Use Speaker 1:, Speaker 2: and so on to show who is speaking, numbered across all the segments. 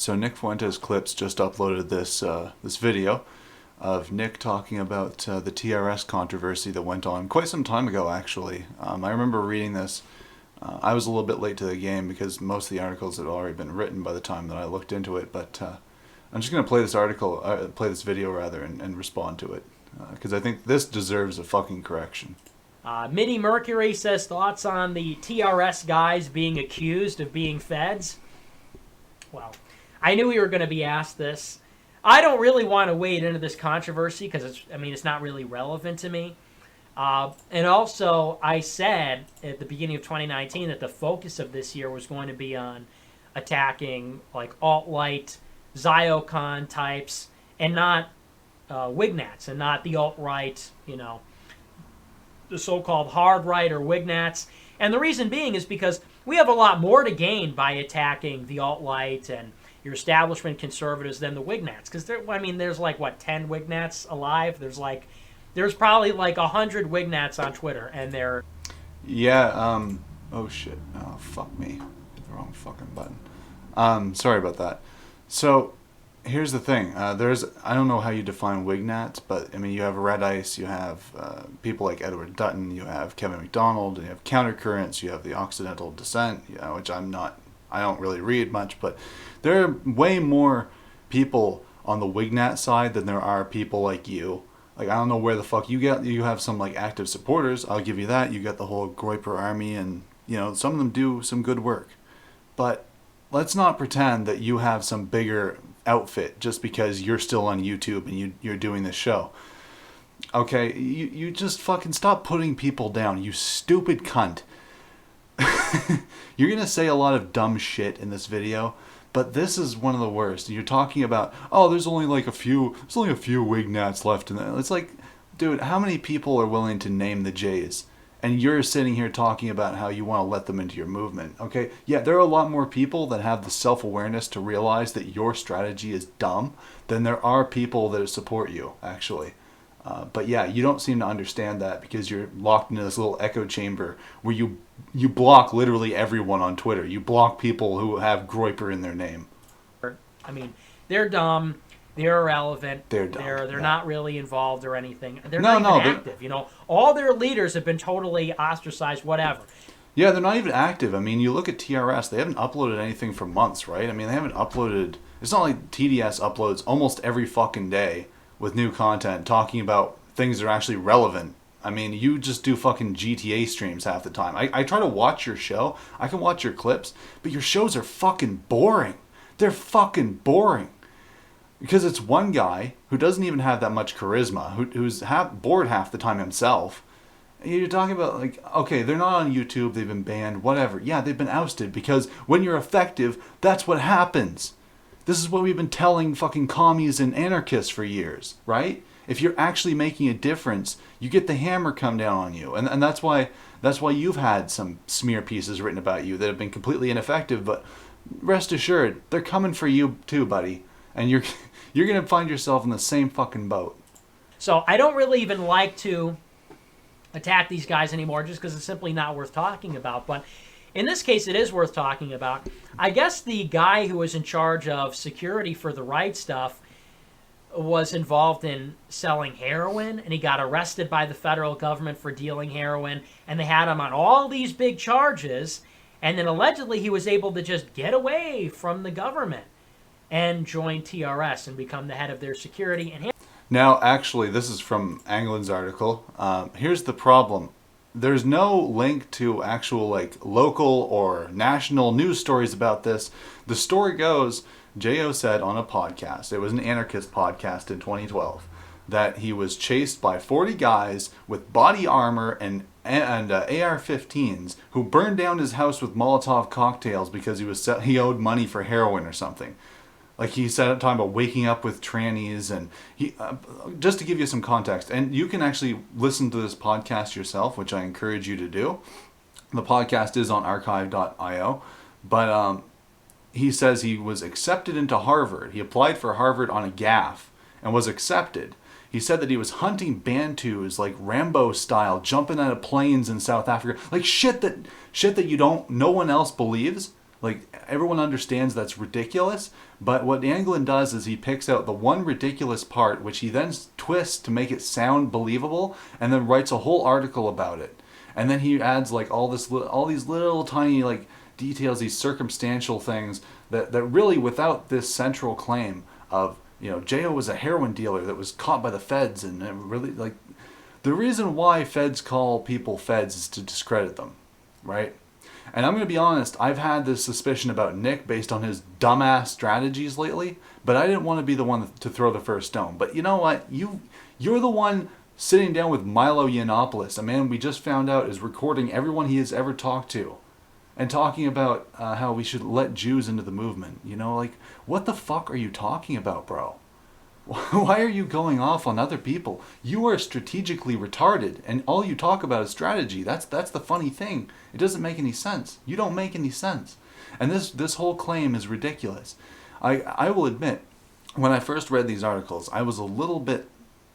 Speaker 1: So Nick Fuentes Clips just uploaded this video of Nick talking about the TRS controversy that went on quite some time ago, actually. I remember reading this. I was a little bit late to the game because most of the articles had already been written by the time that I looked into it, but I'm just going to play this video rather, and respond to it, because I think this deserves a fucking correction.
Speaker 2: Mini Mercury says thoughts on the TRS guys being accused of being feds. Well, I knew we were going to be asked this. I don't really want to wade into this controversy because it's not really relevant to me. And also, I said at the beginning of 2019 that the focus of this year was going to be on attacking like Alt-lite, Sh.oah'd types, and not Wignats, and not the alt-right, the so-called hard right or Wignats. And the reason being is because we have a lot more to gain by attacking the alt-lite and your establishment conservatives than the Wignats. Because there's like, 10 Wignats alive? There's probably like 100 Wignats on Twitter, and they're...
Speaker 1: Yeah, oh shit. Oh, fuck me. Hit the wrong fucking button. Sorry about that. So, here's the thing. I don't know how you define Wignats, but, you have Red Ice, you have people like Edward Dutton, you have Kevin McDonald, you have Countercurrents, you have the Occidental Descent, which I don't really read much, but there are way more people on the Wignat side than there are people like you. Like, I don't know where the fuck you have some, like, active supporters, I'll give you that. You got the whole Groyper army, and, some of them do some good work. But let's not pretend that you have some bigger outfit just because you're still on YouTube and you're doing this show. Okay, you just fucking stop putting people down, you stupid cunt. You're gonna say a lot of dumb shit in this video, but this is one of the worst. You're talking about, there's only a few Wignats left in there. It's like, dude, how many people are willing to name the J's? And you're sitting here talking about how you want to let them into your movement, okay? Yeah, there are a lot more people that have the self-awareness to realize that your strategy is dumb than there are people that support you, actually. But yeah, you don't seem to understand that because you're locked into this little echo chamber where you block literally everyone on Twitter. You block people who have Groyper in their name.
Speaker 2: They're dumb. They're irrelevant.
Speaker 1: They're dumb.
Speaker 2: They're not really involved or anything. They're not even active. All their leaders have been totally ostracized. Whatever.
Speaker 1: Yeah, they're not even active. You look at TRS. They haven't uploaded anything for months, right? They haven't uploaded. It's not like TDS uploads almost every fucking day with new content talking about things that are actually relevant. You just do fucking GTA streams half the time. I try to watch your show. I can watch your clips, but your shows are fucking boring. They're fucking boring. Because it's one guy who doesn't even have that much charisma, who's bored half the time himself. And you're talking about, okay, they're not on YouTube, they've been banned, whatever. Yeah, they've been ousted, because when you're effective, that's what happens. This is what we've been telling fucking commies and anarchists for years, right? If you're actually making a difference, you get the hammer come down on you. And that's why you've had some smear pieces written about you that have been completely ineffective, but rest assured, they're coming for you too, buddy. And you're going to find yourself in the same fucking boat.
Speaker 2: So I don't really even like to attack these guys anymore just because it's simply not worth talking about. But in this case, it is worth talking about. I guess the guy who was in charge of security for the right stuff was involved in selling heroin, and he got arrested by the federal government for dealing heroin, and they had him on all these big charges, and then allegedly he was able to just get away from the government and join TRS and become the head of their security.
Speaker 1: Now, actually, this is from Anglin's article. Here's the problem. There's no link to actual local or national news stories about this. The story goes, J.O. said on a podcast, it was an anarchist podcast in 2012, that he was chased by 40 guys with body armor and AR-15s who burned down his house with Molotov cocktails because he owed money for heroin or something. He said, talking about waking up with trannies, and he just to give you some context, and you can actually listen to this podcast yourself, which I encourage you to do. The podcast is on archive.io, but he says he was accepted into Harvard. He applied for Harvard on a gaffe and was accepted. He said that he was hunting Bantus, Rambo style, jumping out of planes in South Africa, shit that no one else believes. Like, everyone understands that's ridiculous, but what Anglin does is he picks out the one ridiculous part, which he then twists to make it sound believable, and then writes a whole article about it. And then he adds like all these little tiny like details, these circumstantial things that really, without this central claim of, J.O. was a heroin dealer that was caught by the feds, and really, like, the reason why feds call people feds is to discredit them, right? And I'm going to be honest, I've had this suspicion about Nick based on his dumbass strategies lately, but I didn't want to be the one to throw the first stone. But you know what? You're the one sitting down with Milo Yiannopoulos, a man we just found out is recording everyone he has ever talked to, and talking about how we should let Jews into the movement. Like, what the fuck are you talking about, bro? Why are you going off on other people? You are strategically retarded, and all you talk about is strategy. That's the funny thing. It doesn't make any sense. You don't make any sense. And this whole claim is ridiculous. I will admit, when I first read these articles, I was a little bit,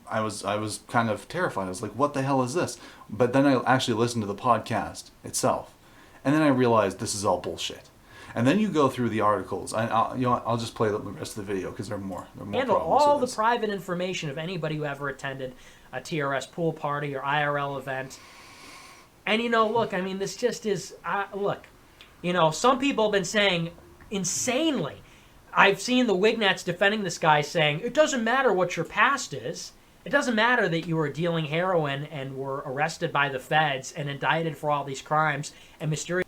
Speaker 1: I was kind of terrified. I was like, what the hell is this? But then I actually listened to the podcast itself, and then I realized this is all bullshit. And then you go through the articles, and I'll just play the rest of the video because there are more.
Speaker 2: Handle all the private information of anybody who ever attended a TRS pool party or IRL event. And look, I mean, this just is. Look, some people have been saying insanely. I've seen the Wignats defending this guy, saying it doesn't matter what your past is. It doesn't matter that you were dealing heroin and were arrested by the feds and indicted for all these crimes and mysterious.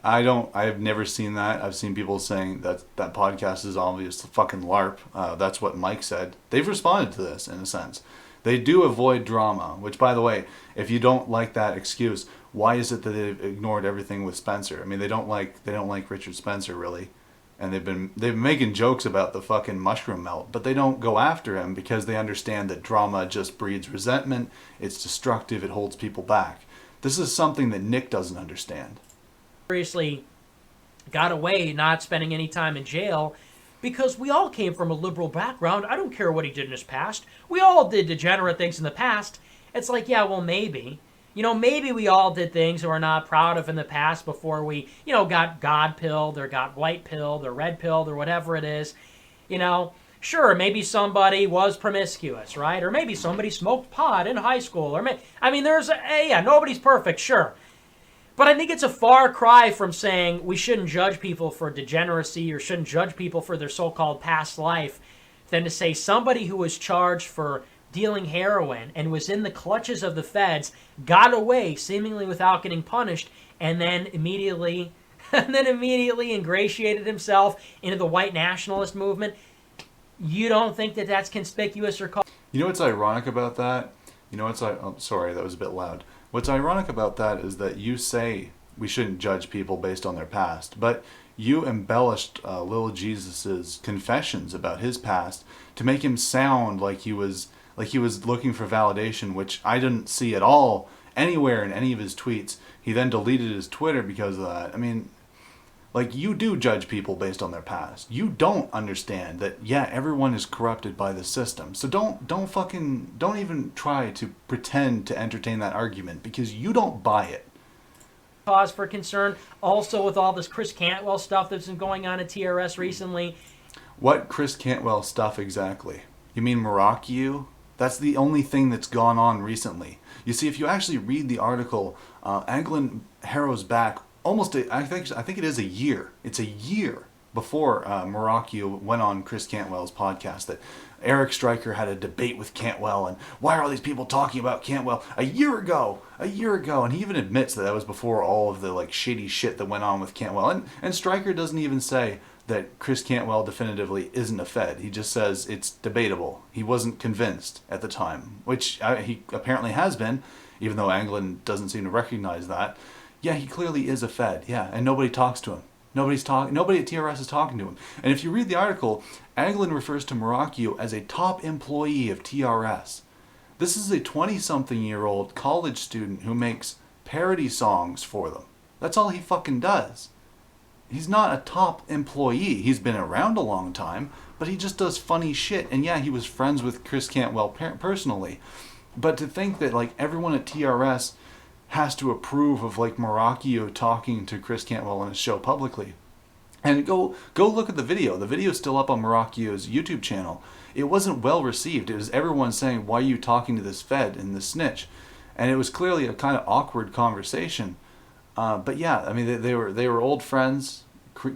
Speaker 1: I've never seen that. I've seen people saying that podcast is obvious fucking LARP. That's what Mike said. They've responded to this, in a sense. They do avoid drama, which, by the way, if you don't like that excuse, why is it that they've ignored everything with Spencer? I mean, they don't like Richard Spencer, really. And they've been making jokes about the fucking mushroom melt, but they don't go after him because they understand that drama just breeds resentment, it's destructive, it holds people back. This is something that Nick doesn't understand.
Speaker 2: Seriously got away not spending any time in jail because we all came from a liberal background. I don't care what he did in his past. We all did degenerate things in the past. It's like, yeah, well, maybe. Maybe we all did things we're not proud of in the past before we, got God-pilled or got white-pilled or red-pilled or whatever it is. Sure, maybe somebody was promiscuous, right? Or maybe somebody smoked pot in high school. Or nobody's perfect, sure. But I think it's a far cry from saying we shouldn't judge people for degeneracy or shouldn't judge people for their so-called past life than to say somebody who was charged for dealing heroin and was in the clutches of the feds got away seemingly without getting punished and then immediately ingratiated himself into the white nationalist movement. You don't think that that's conspicuous or...
Speaker 1: You know what's ironic about that? Sorry, that was a bit loud. What's ironic about that is that you say we shouldn't judge people based on their past, but you embellished Lil Jesus's confessions about his past to make him sound like he was looking for validation, which I didn't see at all anywhere in any of his tweets. He then deleted his Twitter because of that. I mean, like, you do judge people based on their past. You don't understand that, yeah, everyone is corrupted by the system. So don't even try to pretend to entertain that argument because you don't buy it.
Speaker 2: Cause for concern. Also, with all this Chris Cantwell stuff that's been going on at TRS recently.
Speaker 1: What Chris Cantwell stuff exactly? You mean Morocco? That's the only thing that's gone on recently. You see, if you actually read the article, Anglin harrows back I think it is a year. It's a year before Morocco went on Chris Cantwell's podcast that Eric Stryker had a debate with Cantwell, and why are all these people talking about Cantwell a year ago, and he even admits that was before all of the like shady shit that went on with Cantwell, and Stryker doesn't even say that Chris Cantwell definitively isn't a Fed. He just says it's debatable. He wasn't convinced at the time, which he apparently has been, even though Anglin doesn't seem to recognize that. Yeah, he clearly is a Fed, yeah, and nobody talks to him. Nobody at TRS is talking to him. And if you read the article, Anglin refers to Morocco as a top employee of TRS. This is a 20-something-year-old college student who makes parody songs for them. That's all he fucking does. He's not a top employee. He's been around a long time, but he just does funny shit. And yeah, he was friends with Chris Cantwell personally. But to think that like everyone at TRS has to approve of like Morocco talking to Chris Cantwell on his show publicly. And go look at the video. The video is still up on Morocchio's YouTube channel. It wasn't well received. It was everyone saying, "Why are you talking to this Fed and this snitch?" And it was clearly a kind of awkward conversation. But yeah, I mean, they were old friends.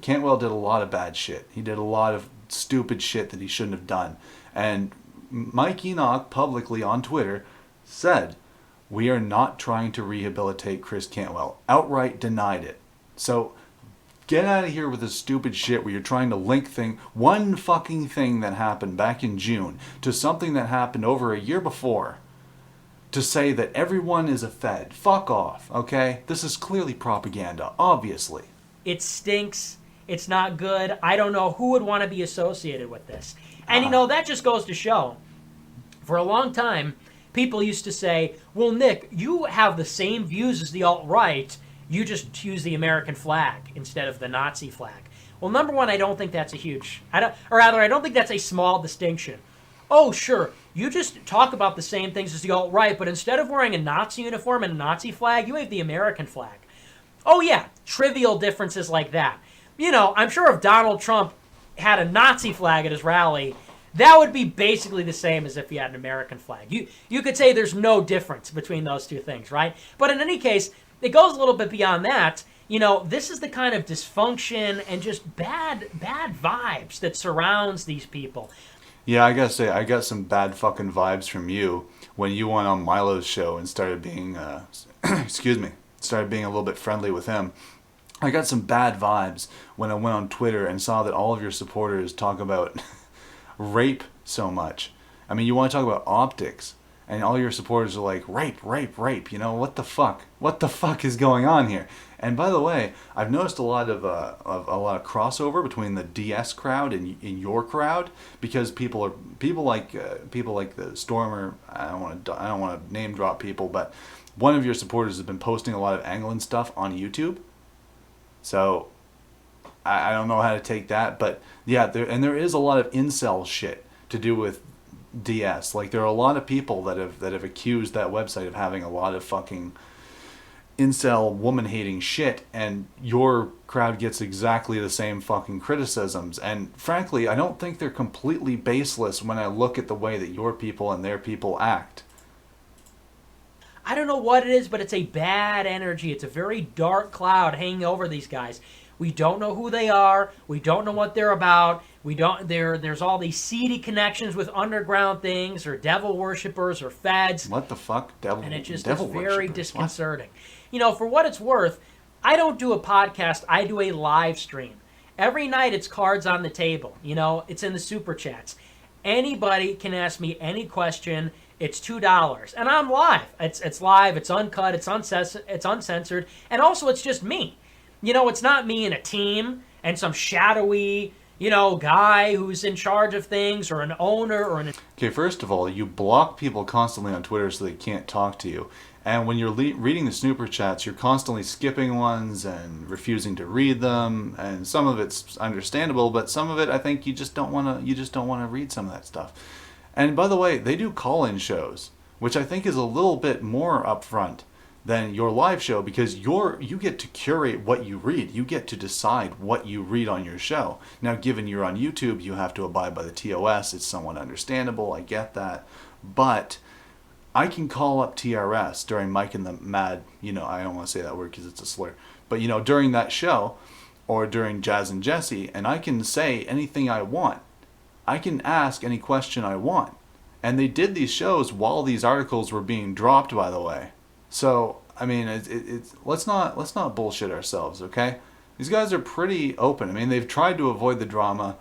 Speaker 1: Cantwell did a lot of bad shit. He did a lot of stupid shit that he shouldn't have done. And Mike Enoch publicly on Twitter said, "We are not trying to rehabilitate Chris Cantwell." Outright denied it. So get out of here with this stupid shit where you're trying to link one fucking thing that happened back in June to something that happened over a year before, to say that everyone is a Fed. Fuck off, okay? This is clearly propaganda, obviously.
Speaker 2: It stinks. It's not good. I don't know who would want to be associated with this. And, that just goes to show, for a long time, people used to say, well, Nick, you have the same views as the alt-right. You just use the American flag instead of the Nazi flag. Well, number one, I don't think that's I don't think that's a small distinction. Oh, sure, you just talk about the same things as the alt-right, but instead of wearing a Nazi uniform and a Nazi flag, you have the American flag. Oh, yeah, trivial differences like that. I'm sure if Donald Trump had a Nazi flag at his rally, that would be basically the same as if he had an American flag. You could say there's no difference between those two things, right? But in any case, it goes a little bit beyond that. This is the kind of dysfunction and just bad vibes that surrounds these people.
Speaker 1: Yeah, I gotta say, I got some bad fucking vibes from you when you went on Milo's show and started being, started being a little bit friendly with him. I got some bad vibes when I went on Twitter and saw that all of your supporters talk about rape so much. I mean, you want to talk about optics, and all your supporters are like, rape. What the fuck? What the fuck is going on here? And by the way, I've noticed a lot of crossover between the DS crowd and in your crowd, because people like the Stormer. I don't want to name drop people, but one of your supporters has been posting a lot of Anglin stuff on YouTube. So I don't know how to take that, but yeah, there is a lot of incel shit to do with DS. Like, there are a lot of people that have accused that website of having a lot of fucking incel woman hating shit, and your crowd gets exactly the same fucking criticisms. And frankly, I don't think they're completely baseless when I look at the way that your people and their people act.
Speaker 2: I don't know what it is, but it's a bad energy. It's a very dark cloud hanging over these guys. We don't know who they are. We don't know what they're about. There's all these seedy connections with underground things, or devil worshippers, or Feds.
Speaker 1: What the fuck?
Speaker 2: And it just is very disconcerting. For what it's worth, I don't do a podcast. I do a live stream. Every night it's cards on the table. It's in the super chats. Anybody can ask me any question. It's $2, and I'm live. It's live. It's uncut. It's uncensored, and also it's just me. It's not me and a team and some shadowy, guy who's in charge of things, or an owner, or an...
Speaker 1: Okay, first of all, you block people constantly on Twitter so they can't talk to you. And when you're reading the super chats, you're constantly skipping ones and refusing to read them. And some of it's understandable, but some of it, I think, you just don't want to read some of that stuff. And by the way, they do call-in shows, which I think is a little bit more upfront than your live show, because you get to curate what you read. You get to decide what you read on your show. Now, given you're on YouTube, you have to abide by the TOS. It's somewhat understandable. I get that. But I can call up TRS during Mike and the Mad, I don't want to say that word because it's a slur, but during that show, or during Jazz and Jesse, and I can say anything I want. I can ask any question I want. And they did these shows while these articles were being dropped, by the way. So, I mean, let's not bullshit ourselves, okay? These guys are pretty open. I mean, they've tried to avoid the drama.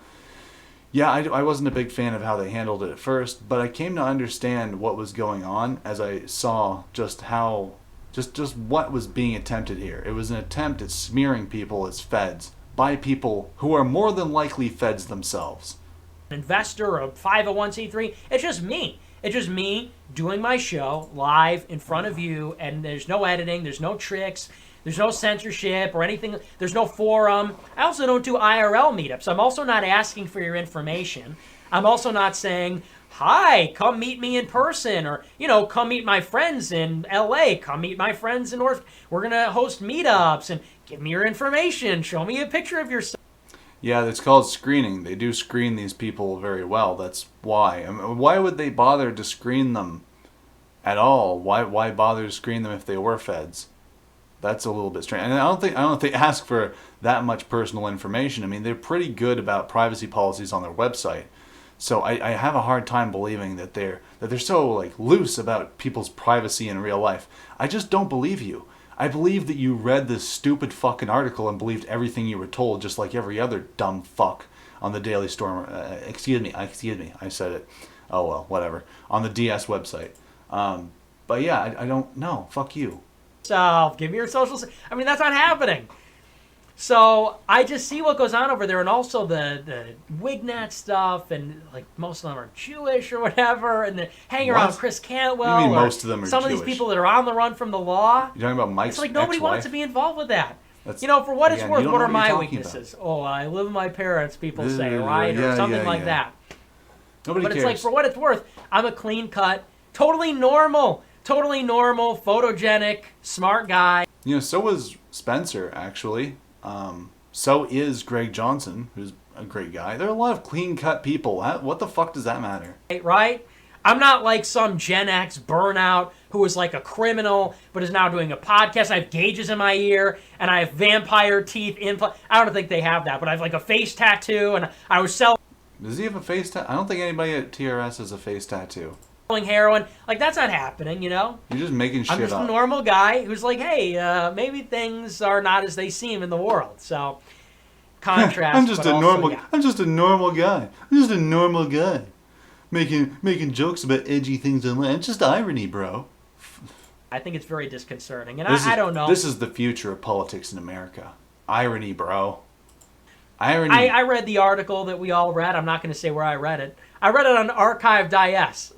Speaker 1: Yeah, I wasn't a big fan of how they handled it at first, but I came to understand what was going on as I saw just what was being attempted here. It was an attempt at smearing people as Feds by people who are more than likely Feds themselves.
Speaker 2: Investor or a 501c3. It's just me. It's just me doing my show live in front of you, and there's no editing, there's no tricks, there's no censorship or anything, there's no forum. I also don't do IRL meetups. I'm also not asking for your information. I'm also not saying, hi, come meet me in person, or, come meet my friends in LA, come meet my friends in North. We're going to host meetups, and give me your information, show me a picture of yourself.
Speaker 1: Yeah, it's called screening. They do screen these people very well. That's why. I mean, why would they bother to screen them at all? Why bother to screen them if they were feds? That's a little bit strange. And I don't think they ask for that much personal information. I mean, they're pretty good about privacy policies on their website. So I have a hard time believing that they're so like loose about people's privacy in real life. I just don't believe you. I believe that you read this stupid fucking article and believed everything you were told, just like every other dumb fuck on the Daily Storm. Excuse me, I said it. Oh well, whatever. On the DS website. But yeah, I don't know. Fuck you.
Speaker 2: So give me your social. I mean, that's not happening. So I just see what goes on over there, and also the Wignet stuff, and like most of them are Jewish or whatever, and they hang around Chris Cantwell.
Speaker 1: You mean most of them are
Speaker 2: some
Speaker 1: Jewish?
Speaker 2: Of these people that are on the run from the law.
Speaker 1: You're talking about Mike's
Speaker 2: It's like nobody
Speaker 1: ex-wife?
Speaker 2: wants to be involved with that.
Speaker 1: That's,
Speaker 2: you know, for what it's worth, what are my
Speaker 1: weaknesses?
Speaker 2: Oh, I live with my parents, people say, right? Or something like that.
Speaker 1: Nobody cares.
Speaker 2: But it's like, for what it's worth, I'm a clean-cut, totally normal, photogenic, smart guy.
Speaker 1: You know, so was Spencer, actually. So is Greg Johnson, who's a great guy. There are a lot of clean-cut people. What the fuck does that matter?
Speaker 2: Right? I'm not like some Gen X burnout who was like a criminal but is now doing a podcast. I have gauges in my ear, and I have vampire teeth. I don't think they have that, but I have like a face tattoo, and I was selling...
Speaker 1: Does he have a face tattoo? I don't think anybody at TRS has a face tattoo.
Speaker 2: Heroin. Like, that's not happening, you know?
Speaker 1: You're just making shit up.
Speaker 2: I'm just a normal guy who's like, hey, maybe things are not as they seem in the world. So, contrast.
Speaker 1: I'm just a normal guy. I'm just a normal guy. Making jokes about edgy things online. It's just irony, bro.
Speaker 2: I think it's very disconcerting. And I don't know.
Speaker 1: This is the future of politics in America. Irony, bro. Irony.
Speaker 2: I read the article that we all read. I'm not going to say where I read it. I read it on archive.is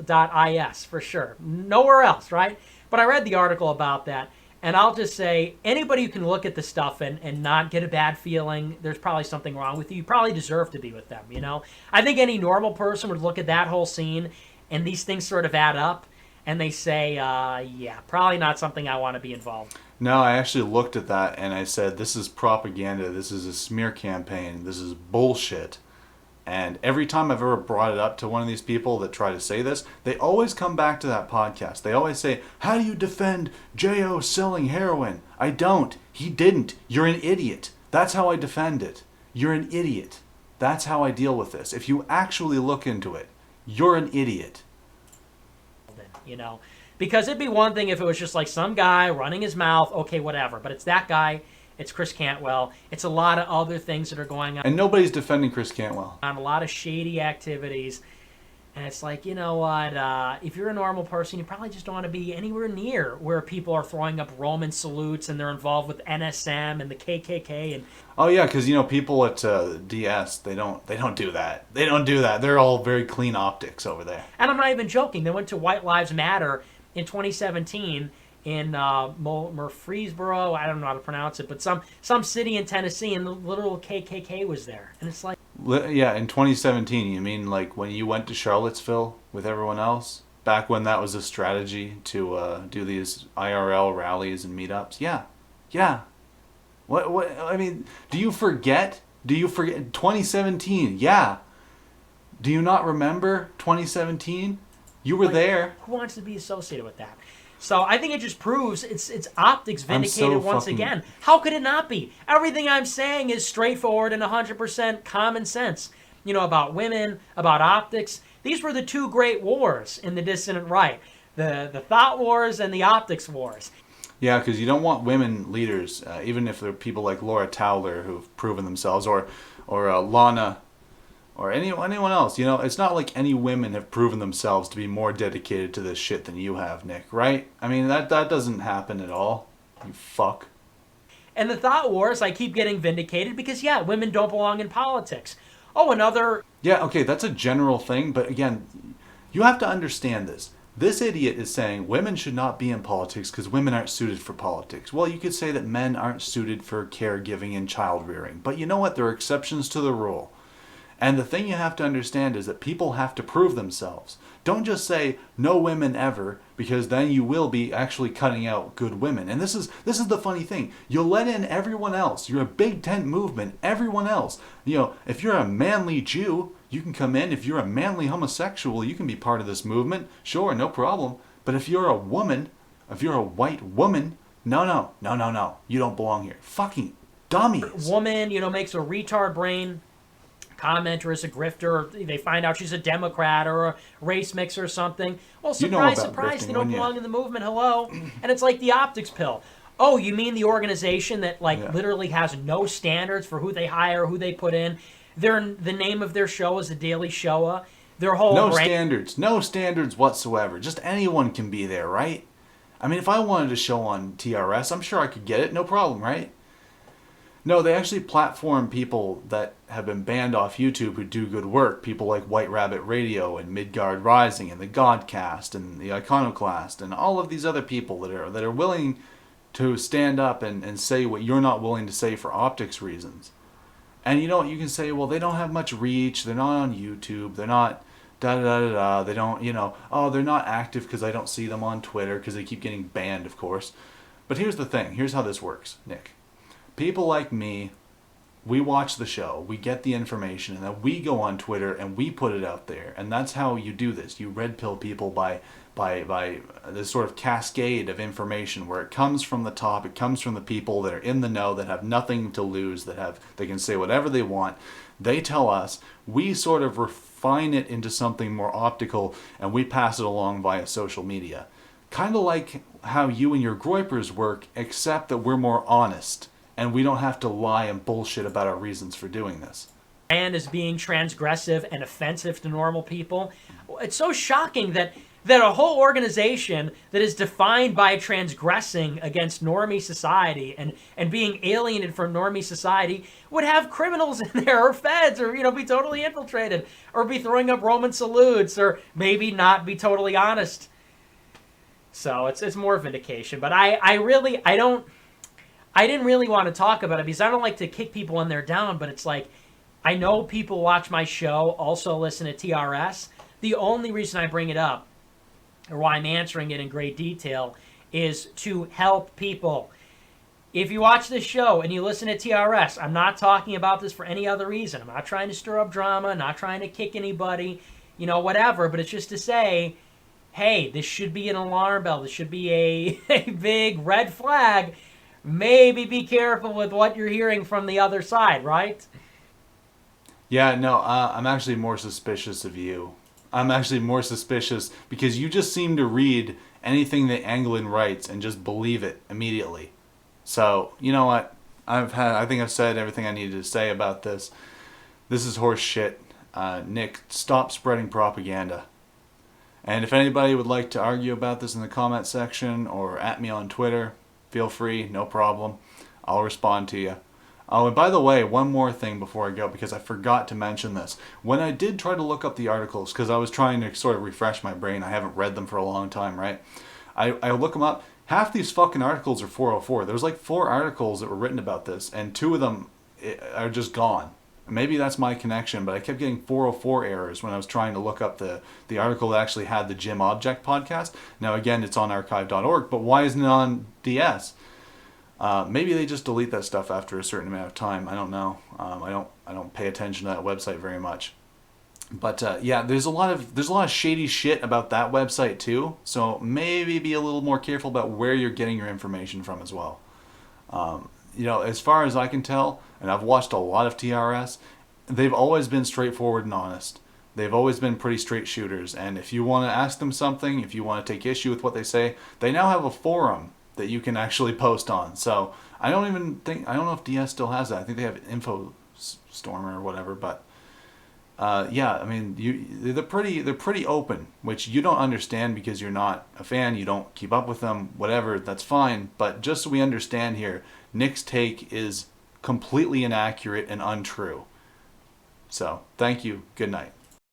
Speaker 2: for sure. Nowhere else, right? But I read the article about that, and I'll just say, anybody who can look at the stuff and not get a bad feeling, there's probably something wrong with you. You probably deserve to be with them, you know? I think any normal person would look at that whole scene, and these things sort of add up, and they say, yeah, probably not something I want to be involved in.
Speaker 1: No, I actually looked at that, and I said, this is propaganda. This is a smear campaign. This is bullshit. And every time I've ever brought it up to one of these people that try to say this, they always come back to that podcast. They always say, how do you defend J.O. selling heroin? I don't. He didn't. You're an idiot. That's how I defend it. You're an idiot. That's how I deal with this. If you actually look into it, you're an idiot.
Speaker 2: You know, because it'd be one thing if it was just like some guy running his mouth, okay, whatever. But it's that guy. It's Chris Cantwell. It's a lot of other things that are going on.
Speaker 1: And nobody's defending Chris Cantwell.
Speaker 2: On a lot of shady activities. And it's like, you know what? If you're a normal person, you probably just don't want to be anywhere near where people are throwing up Roman salutes and they're involved with NSM and the KKK. And
Speaker 1: oh yeah, because you know people at DS they don't do that. They don't do that. They're all very clean optics over there.
Speaker 2: And I'm not even joking. They went to White Lives Matter in 2017. In Murfreesboro, I don't know how to pronounce it, but some city in Tennessee, and the literal KKK was there. And it's like...
Speaker 1: Yeah, in 2017, you mean like when you went to Charlottesville with everyone else? Back when that was a strategy to do these IRL rallies and meetups? Yeah. What, I mean, do you forget? 2017, yeah. Do you not remember 2017? You were there.
Speaker 2: Who wants to be associated with that? So I think it just proves it's optics vindicated once again. How could it not be? Everything I'm saying is straightforward and 100% common sense. You know, about women, about optics. These were the two great wars in the dissident right. The thought wars and the optics wars.
Speaker 1: Yeah, because you don't want women leaders, even if they're people like Laura Towler who've proven themselves, or Lana, or anyone else. You know, it's not like any women have proven themselves to be more dedicated to this shit than you have, Nick, right? I mean, that doesn't happen at all. You fuck.
Speaker 2: And the thought wars, I keep getting vindicated because, yeah, women don't belong in politics. Oh, another...
Speaker 1: Yeah, okay, that's a general thing, but again, you have to understand this. This idiot is saying women should not be in politics because women aren't suited for politics. Well, you could say that men aren't suited for caregiving and child rearing. But you know what? There are exceptions to the rule. And the thing you have to understand is that people have to prove themselves. Don't just say no women ever, because then you will be actually cutting out good women. And this is the funny thing. You'll let in everyone else. You're a big tent movement. Everyone else. If you're a manly Jew, you can come in. If you're a manly homosexual, you can be part of this movement. Sure, no problem. But if you're a woman, if you're a white woman, no. You don't belong here. Fucking dummies.
Speaker 2: Woman, makes a retard brain commenter is a grifter, or they find out she's a Democrat or a race mixer or something. Well, surprise, surprise, they don't belong in the movement. Hello. And it's like the optics pill. Oh, you mean the organization that literally has no standards for who they hire, who they put in? The name of their show is The Daily Sh.oah'd. Their whole
Speaker 1: no standards whatsoever. Just anyone can be there, right? I mean, if I wanted a show on TRS, I'm sure I could get it, no problem, right? No, they actually platform people that have been banned off YouTube who do good work. People like White Rabbit Radio and Midgard Rising and the Godcast and the Iconoclast and all of these other people that are willing to stand up and say what you're not willing to say for optics reasons. And you can say, well, they don't have much reach. They're not on YouTube. They're not da-da-da-da-da. They don't, they're not active because I don't see them on Twitter because they keep getting banned, of course. But here's the thing. Here's how this works, Nick. People like me, we watch the show, we get the information, and then we go on Twitter and we put it out there. And that's how you do this. You red pill people by this sort of cascade of information where it comes from the top, it comes from the people that are in the know, that have nothing to lose, they can say whatever they want. They tell us, we sort of refine it into something more optical, and we pass it along via social media. Kind of like how you and your groypers work, except that we're more honest. And we don't have to lie and bullshit about our reasons for doing this.
Speaker 2: And as being transgressive and offensive to normal people. It's so shocking that a whole organization that is defined by transgressing against normie society and being alienated from normie society would have criminals in there, or feds, or be totally infiltrated, or be throwing up Roman salutes, or maybe not be totally honest. So it's more vindication. But I didn't really want to talk about it because I don't like to kick people when they're down, but it's like, I know people watch my show, also listen to TRS. The only reason I bring it up, or why I'm answering it in great detail, is to help people. If you watch this show and you listen to TRS, I'm not talking about this for any other reason. I'm not trying to stir up drama, not trying to kick anybody, whatever, but it's just to say, hey, this should be an alarm bell. This should be a big red flag. Maybe be careful with what you're hearing from the other side, right?
Speaker 1: Yeah, no, I'm actually more suspicious of you. I'm actually more suspicious because you just seem to read anything that Anglin writes and just believe it immediately. So, you know what? I think I've said everything I needed to say about this. This is horse shit. Nick, stop spreading propaganda. And if anybody would like to argue about this in the comment section or at me on Twitter, feel free, no problem. I'll respond to you. Oh, and by the way, one more thing before I go, because I forgot to mention this. When I did try to look up the articles, because I was trying to sort of refresh my brain, I haven't read them for a long time, right? I look them up. Half these fucking articles are 404. There was like 4 articles that were written about this, and 2 of them are just gone. Maybe that's my connection, but I kept getting 404 errors when I was trying to look up the article that actually had the Jim Object podcast. Now, again, it's on archive.org, but why isn't it on DS? Maybe they just delete that stuff after a certain amount of time. I don't know. I don't pay attention to that website very much. But yeah, there's a lot of shady shit about that website too. So maybe be a little more careful about where you're getting your information from as well. As far as I can tell, and I've watched a lot of TRS, they've always been straightforward and honest. They've always been pretty straight shooters. And if you want to ask them something, if you want to take issue with what they say, they now have a forum that you can actually post on. So I don't know if DS still has that. I think they have InfoStormer or whatever, but yeah, I mean, they're pretty open, which you don't understand because you're not a fan, you don't keep up with them, whatever, that's fine. But just so we understand here, Nick's take is completely inaccurate and untrue. So, thank you. Good night.